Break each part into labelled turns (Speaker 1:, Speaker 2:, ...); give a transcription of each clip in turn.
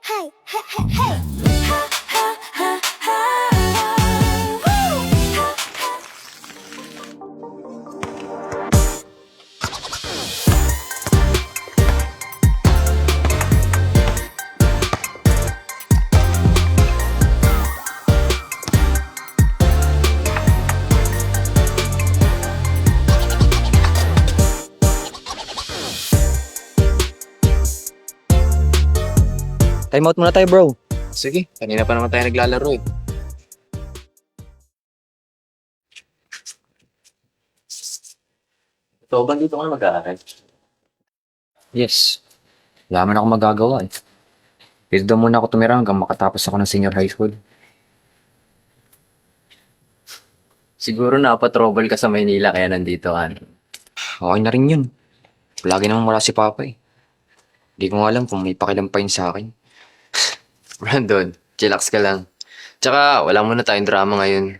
Speaker 1: Hey, hey, hey, hey. Ha, ha, ha, ha. Woo! Ha, ha.
Speaker 2: Time out muna tayo, bro.
Speaker 3: Sige, kanina pa naman tayo naglalaro eh. Ito, ba dito ka na mag-aaral?
Speaker 2: Yes. Wala man ako magagawa eh. Dito daw muna ako tumira hanggang makatapos ako ng senior high school.
Speaker 3: Siguro napatrouble ka sa Maynila kaya nandito ka.
Speaker 2: Okay na rin yun. Lagi namang wala si Papa eh. Hindi ko nga alam kung may pakialam pa yun sa akin.
Speaker 3: Brandon, chillax ka lang. Tsaka, wala muna tayong drama ngayon.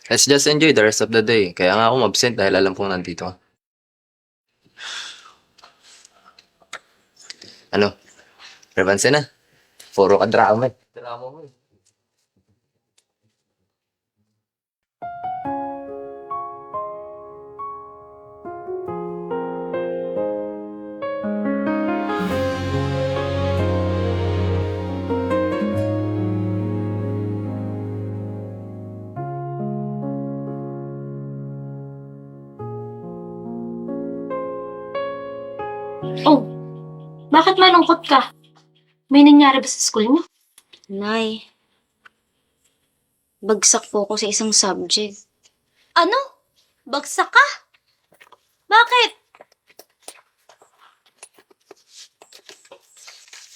Speaker 3: Let's just enjoy the rest of the day. Kaya nga ako absent dahil alam kong nandito ka. Ano? Prevanse na? Puro ka drama eh. Drama mo eh.
Speaker 4: Oh, bakit malungkot ka? May nangyari ba sa school niyo?
Speaker 5: Nay, bagsak po ako sa isang subject.
Speaker 4: Ano? Bagsak ka? Bakit?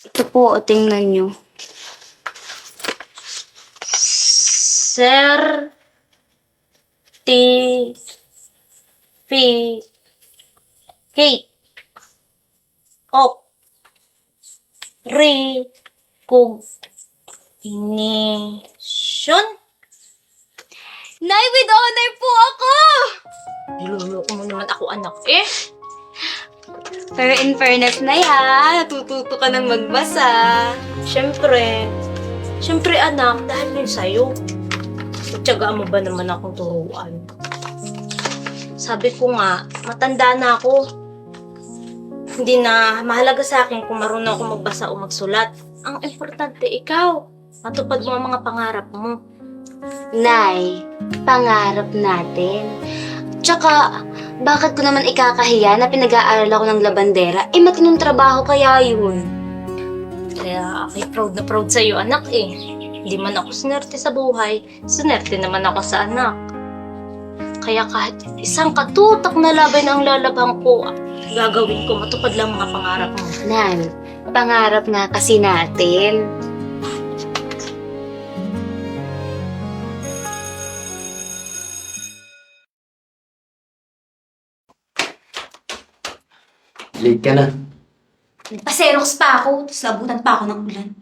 Speaker 5: Ito po, tingnan nyo.
Speaker 4: Sir... T... P... Kate. Ok. Recognition?
Speaker 5: Nay, with honor po ako!
Speaker 4: Niloloko mo naman ako, anak eh.
Speaker 5: Pero in fairness, Nay ha, natututo ka ng magbasa.
Speaker 4: Siyempre anak, dahil yun sa'yo. Tsagaan mo ba naman akong turuan? Sabi ko nga, matanda na ako. Hindi na mahalaga sa akin kung marunong ako magbasa o magsulat. Ang importante, ikaw. Matupad mo ang mga pangarap mo.
Speaker 5: Nay, pangarap natin. Tsaka, bakit ko naman ikakahiya na pinag-aaral ako ng labandera? Eh, matinong trabaho kaya yun.
Speaker 4: Kaya ako'y proud na proud sa'yo, anak eh. Hindi man ako sinerte sa buhay, sinerte naman ako sa anak. Kaya kahit isang katutak na laban ang lalabang ko, gagawin ko, matupad lang mga pangarap mo.
Speaker 5: Nan, pangarap nga kasi natin.
Speaker 3: Late ka na.
Speaker 5: Nagpa-Xerox pa ako, tapos nabutan pa ako ng ulan.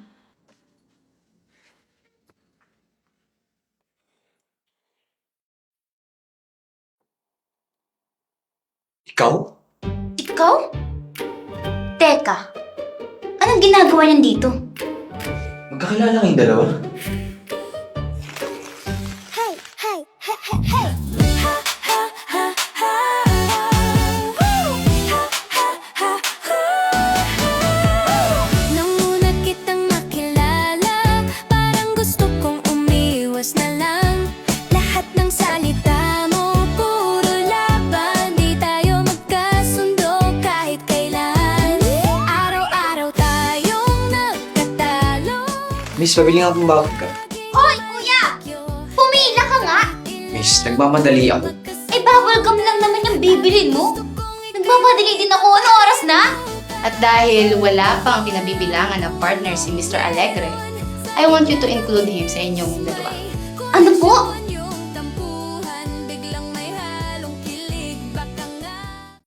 Speaker 3: Ikaw?
Speaker 5: Ikaw? Teka, anong ginagawa niyan dito?
Speaker 3: Magkakilala kayong dalawa?
Speaker 1: Hey, hey, hey, hey, hey. Ha, ha, ha, ha. Woo! Ha, ha, ha, ha. Nang una kitang makilala, parang gusto kong umiwas na lang. Lahat ng salita mo, puro laban. Di tayo magkasundo kahit kailan. Araw-araw tayong nagkatalo.
Speaker 2: Miss, pabili nga pong bakit ka.
Speaker 5: Hoy, kuya! Pumila ka nga!
Speaker 2: Miss, nagmamadali ako.
Speaker 5: Eh, bubble gum lang naman yung bibilin mo. Nagmamadali din ako. Ano oras na?
Speaker 6: At dahil wala pang pinabibilangan ng partner si Mr. Alegre, I want you to include him sa inyong dalawa.
Speaker 5: Ano po?